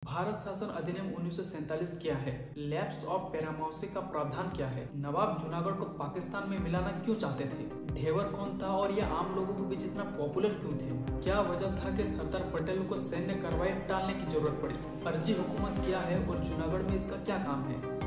भारत शासन अधिनियम 1947 क्या है? लैप्स ऑफ पैरामाउसी का प्रावधान क्या है? नवाब जूनागढ़ को पाकिस्तान में मिलाना क्यों चाहते थे? ढेबर कौन था और ये आम लोगों के बीच इतना पॉपुलर क्यों थे? क्या वजह था कि सरदार पटेल को सैन्य कार्रवाई टालने की जरूरत पड़ी? फर्जी हुकूमत क्या है और जूनागढ़ में इसका क्या काम है?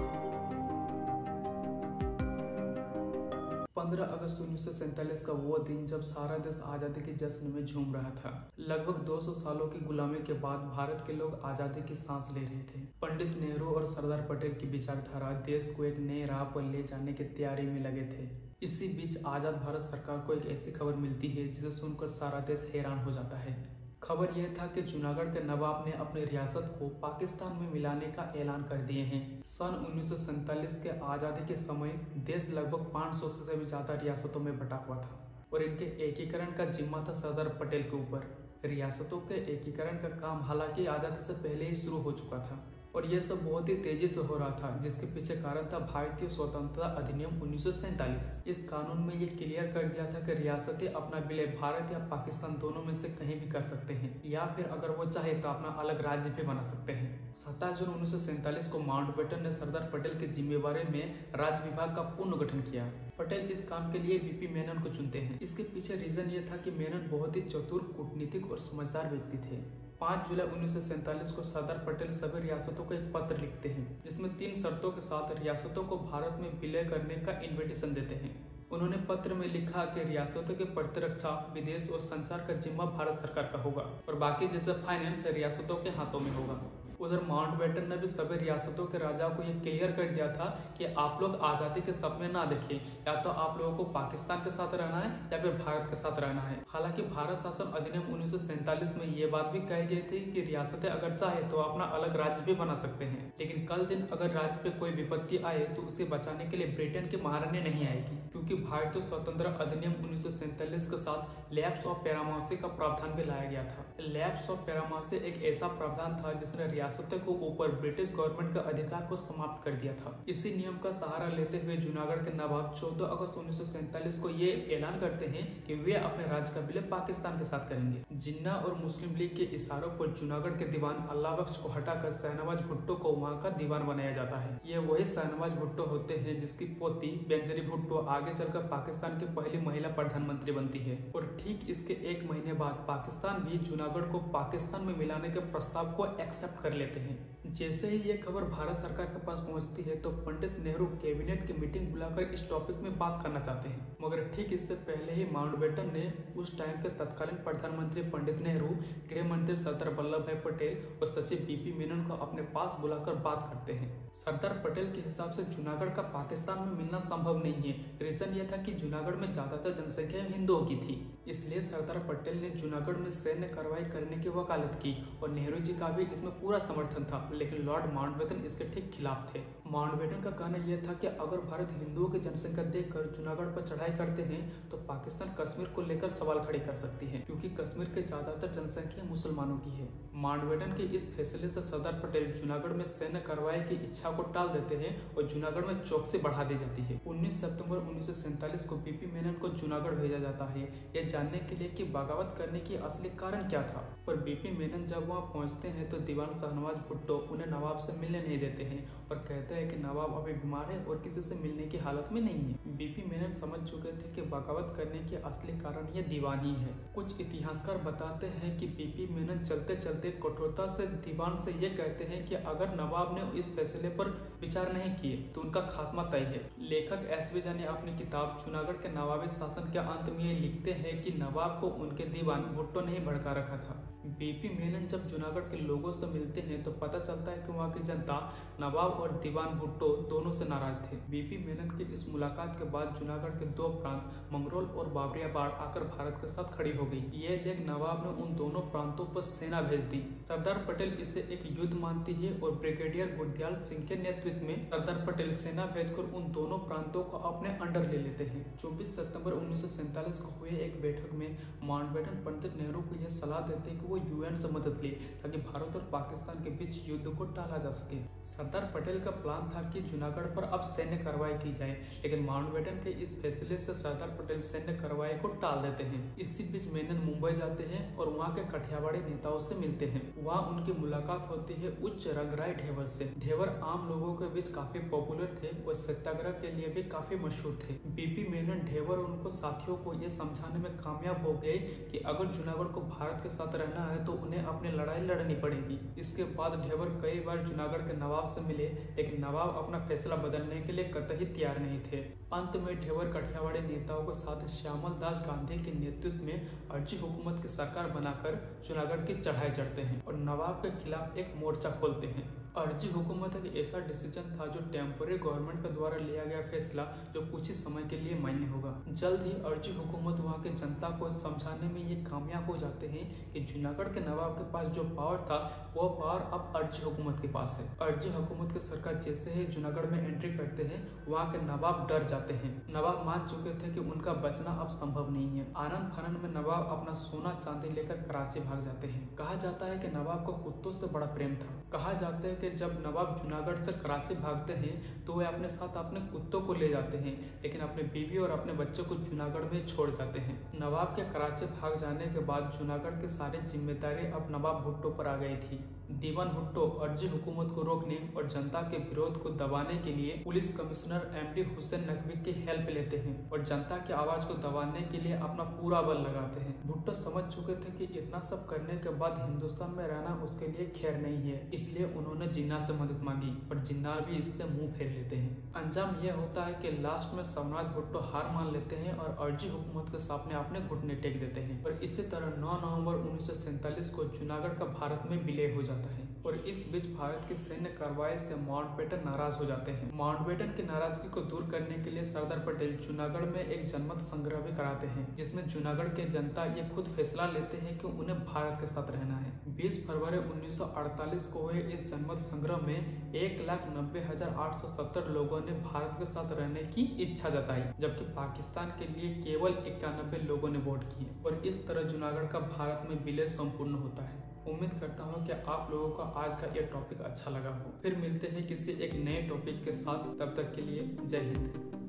15 अगस्त 1947 का वो दिन जब सारा देश आज़ादी के जश्न में झूम रहा था। लगभग 200 सालों की गुलामी के बाद भारत के लोग आज़ादी की सांस ले रहे थे। पंडित नेहरू और सरदार पटेल की विचारधारा देश को एक नए राह पर ले जाने की तैयारी में लगे थे। इसी बीच आज़ाद भारत सरकार को एक ऐसी खबर मिलती है जिसे सुनकर सारा देश हैरान हो जाता है। खबर यह था कि जूनागढ़ के नवाब ने अपनी रियासत को पाकिस्तान में मिलाने का ऐलान कर दिए हैं। सन 1947 के आज़ादी के समय देश लगभग 500 से भी ज़्यादा रियासतों में बटा हुआ था और इनके एकीकरण का जिम्मा था सरदार पटेल के ऊपर। रियासतों के एकीकरण का काम हालांकि आज़ादी से पहले ही शुरू हो चुका था और यह सब बहुत ही तेजी से हो रहा था, जिसके पीछे कारण था भारतीय स्वतंत्रता अधिनियम 1947। इस कानून में ये क्लियर कर दिया था कि रियासतें अपना विलय भारत या पाकिस्तान दोनों में से कहीं भी कर सकते हैं या फिर अगर वो चाहे तो अपना अलग राज्य भी बना सकते हैं। 27 जून 1947 को माउंटबेटन ने सरदार पटेल की जिम्मेवारी में राज्य विभाग का पुनर्गठन किया। पटेल इस काम के लिए बीपी मेनन को चुनते हैं। इसके पीछे रीजन ये था कि मेनन बहुत ही चतुर, कूटनीतिक और समझदार व्यक्ति थे। 5 जुलाई 1947 को सरदार पटेल सभी रियासतों को एक पत्र लिखते हैं जिसमें 3 शर्तों के साथ रियासतों को भारत में विलय करने का इन्विटेशन देते हैं। उन्होंने पत्र में लिखा कि रियासतों की प्रतिरक्षा, विदेश और संचार का जिम्मा भारत सरकार का होगा और बाकी जैसे फाइनेंस रियासतों के हाथों में होगा। उधर माउंटबेटन ने भी सभी रियासतों के राजाओं को यह क्लियर कर दिया था कि आप लोग आज़ादी के सपने ना देखें, या तो आप लोगों को पाकिस्तान के साथ रहना है या फिर भारत के साथ रहना है। हालांकि भारत शासन अधिनियम 1947 में ये बात भी कही गई थी कि रियासतें अगर चाहे तो अपना अलग राज्य भी बना सकते हैं, लेकिन कल दिन अगर राज्य पे कोई विपत्ति आए तो उसे बचाने के लिए ब्रिटेन की महारानी नहीं आएगी, क्योंकि भारतीय स्वतंत्रता अधिनियम 1947 के साथ लैप्स ऑफ पैरामाउसी का प्रावधान भी लाया गया था। लैप्स ऑफ पैरामाउसी एक ऐसा प्रावधान था जिसने रियासतों को ऊपर ब्रिटिश गवर्नमेंट के अधिकार को समाप्त कर दिया था। इसी नियम का सहारा लेते हुए जूनागढ़ के नवाब 14 अगस्त 1947 को ये ऐलान करते हैं कि वे अपने राज्य का विलय पाकिस्तान के साथ करेंगे। जिन्ना और मुस्लिम लीग के इशारों पर जूनागढ़ के दीवान अल्लाह बख्श को हटाकर शाहनवाज भुट्टो को वहाँ का दीवान बनाया जाता है। ये वही शाहनवाज भुट्टो होते हैं जिसकी पोती बेंजरी भुट्टो आगे चलकर पाकिस्तान की पहली महिला प्रधानमंत्री बनती है और ठीक इसके 1 महीने बाद पाकिस्तान भी जूनागढ़ को पाकिस्तान में मिलाने के प्रस्ताव को एक्सेप्ट कर लेते हैं। जैसे ही ये खबर भारत सरकार के पास पहुंचती है तो पंडित नेहरू कैबिनेट की मीटिंग बुलाकर इस टॉपिक में बात करना चाहते हैं, मगर ठीक इससे पहले ही माउंटबेटन ने उस टाइम के तत्कालीन प्रधानमंत्री पंडित नेहरू, गृह मंत्री सरदार वल्लभ भाई पटेल और सचिव बीपी मेनन को अपने पास बुलाकर बात करते हैं। सरदार पटेल के हिसाब से जूनागढ़ का पाकिस्तान में मिलना संभव नहीं है। रीजन ये था कि जूनागढ़ में ज्यादातर जनसंख्या हिंदुओं की थी, इसलिए सरदार पटेल ने जूनागढ़ में सैन्य कार्रवाई करने की वकालत की और नेहरू जी का भी इसमें पूरा समर्थन था, लेकिन लॉर्ड माउंटबेटन इसके ठीक खिलाफ थे। माउंटबेटन का कहना यह था कि अगर भारत हिंदुओं की जनसंख्या देखकर जूनागढ़ पर चढ़ाई करते हैं तो पाकिस्तान कश्मीर को लेकर सवाल खड़े कर सकती है, क्योंकि कश्मीर के ज्यादातर जनसंख्या मुसलमानों की है। माउंटबेटन के इस फैसले से सरदार पटेल जूनागढ़ में सैन्य कार्रवाई की इच्छा को टाल देते हैं और जूनागढ़ में चौकसी बढ़ा दी जाती है। 19 सितंबर 1947 को बीपी मेनन को जूनागढ़ भेजा जाता है यह जानने के लिए कि बगावत करने की असली कारण क्या था। पर बीपी मेनन जब वहां पहुंचते हैं तो दीवान शाहनवाज भुट्टो उन्हें नवाब से मिलने नहीं देते हैं और कहते हैं कि नवाब अभी बीमार है और किसी से मिलने की हालत में नहीं है। बीपी मेनन समझ चुके थे कि बगावत करने के असली कारण ये दीवान ही है। कुछ इतिहासकार बताते हैं कि बीपी मेनन चलते चलते कठोरता से दीवान से ये कहते हैं कि अगर नवाब ने इस फैसले पर विचार नहीं किए तो उनका खात्मा तय है। लेखक एस वी झा ने अपनी किताब जूनागढ़ के नवाबी शासन के अंत में ये लिखते हैं कि नवाब को उनके दीवान भुट्टो ने ही भड़का रखा था। बीपी मेनन जब जूनागढ़ के लोगों से मिलते हैं तो पता चलता है कि वहाँ की जनता नवाब और दीवान भुट्टो दोनों से नाराज थे। बीपी मेनन की इस मुलाकात के बाद जूनागढ़ के 2 प्रांत मंगरोल और बाबरियाबाड़ आकर भारत के साथ खड़ी हो गई। ये देख नवाब ने उन दोनों प्रांतों पर सेना भेज दी। सरदार पटेल इसे एक युद्ध मानती है और ब्रिगेडियर गुरदयाल सिंह के नेतृत्व में सरदार पटेल सेना भेजकर उन दोनों प्रांतों को अपने अंडर ले लेते हैं। 24 सितंबर 1947 को हुए एक बैठक में माउंटबेटन पंडित नेहरू को यह सलाह देते कि वो यूएन से मदद ली ताकि भारत और पाकिस्तान के बीच युद्ध को टाला जा सके। सरदार पटेल का प्लान था कि जूनागढ़ पर अब सैन्य कार्रवाई की जाए, लेकिन माउंटबेटन के इस फैसले से सरदार पटेल सैन्य कार्रवाई को टाल देते हैं। इसी बीच मेनन मुंबई जाते हैं और वहाँ के कठियावाड़ी नेताओं से मिलते हैं। वहाँ उनकी मुलाकात होती है उच्च रंगराय ढेबर से। ढेबर आम लोगों के बीच काफी पॉपुलर थे और सत्याग्रह के लिए भी काफी मशहूर थे। बीपी मेनन ढेबर और उनको साथियों को ये समझाने में कामयाब हो गए कि अगर जूनागढ़ को भारत के साथ रहना है तो उन्हें अपनी लड़ाई लड़नी पड़ेगी। इसके बाद ढेबर कई बार जूनागढ़ के नवाब से मिले, लेकिन नवाब अपना फैसला बदलने के लिए कतई तैयार नहीं थे। अंत में ढेबर कठियावाड़ी नेताओं के साथ श्यामल दास गांधी के नेतृत्व में अर्जी हुकूमत की सरकार बनाकर जूनागढ़ की चढ़ाई चढ़ते हैं और नवाब के खिलाफ एक मोर्चा खोलते हैं। अर्जी हुकूमत एक ऐसा डिसीजन था जो टेम्पोररी गवर्नमेंट के द्वारा लिया गया फैसला जो कुछ ही समय के लिए मान्य होगा। जल्द ही अर्जी हुकूमत वहाँ के जनता को समझाने में ये कामयाब हो जाते हैं कि जूनागढ़ के नवाब के पास जो पावर था वो पावर अब अर्जी हुकूमत के पास है। अर्जी हुकूमत की सरकार जैसे ही जूनागढ़ में एंट्री करते हैं वहाँ के नवाब डर जाते हैं। नवाब मान चुके थे कि उनका बचना अब संभव नहीं है। आनंद फानन में नवाब अपना सोना चांदी लेकर कराची भाग जाते हैं। कहा जाता है कि नवाब को कुत्तों से बड़ा प्रेम था। कहा जाता है कि जब नवाब जूनागढ़ से कराची भागते हैं तो वे अपने साथ अपने कुत्तों को ले जाते हैं, लेकिन अपने बीवी और अपने बच्चों को जूनागढ़ में छोड़ जाते हैं। नवाब के कराची भाग जाने के बाद जूनागढ़ की सारी जिम्मेदारी अब नवाब भुट्टो पर आ गई थी। दीवान भुट्टो अर्जी हुकूमत को रोकने और जनता के विरोध को दबाने के लिए police commissioner MD Hussain Naqvi की हेल्प लेते हैं और जनता की आवाज को दबाने के लिए अपना पूरा बल लगाते हैं। भुट्टो समझ चुके थे कि इतना सब करने के बाद हिंदुस्तान में रहना उसके लिए खैर नहीं है, इसलिए उन्होंने जिन्ना से मदद मांगी और जिन्ना भी इससे मुंह फेर लेते हैं। अंजाम यह होता है कि लास्ट में सवनाज भुट्टो हार मान लेते हैं और अर्जी हुकूमत के सामने अपने घुटने टेक देते हैं और इसी तरह 9 नवंबर 1947 को जूनागढ़ का भारत में विलय हो जाता है। और इस बीच भारत की सैन्य कार्रवाई से माउंटबेटन नाराज हो जाते हैं। माउंटबेटन की नाराजगी को दूर करने के लिए सरदार पटेल जूनागढ़ में एक जनमत संग्रह भी कराते हैं, जिसमें जूनागढ़ के जनता ये खुद फैसला लेते हैं कि उन्हें भारत के साथ रहना है। 20 फरवरी 1948 को हुए इस जनमत संग्रह में 1,90,870 लोगों ने भारत के साथ रहने की इच्छा जताई, जबकि पाकिस्तान के लिए केवल 91 लोगों ने वोट किए और इस तरह जूनागढ़ का भारत में विलय संपूर्ण होता है। उम्मीद करता हूँ कि आप लोगों को आज का ये टॉपिक अच्छा लगा हो। फिर मिलते हैं किसी एक नए टॉपिक के साथ, तब तक के लिए जय हिंद।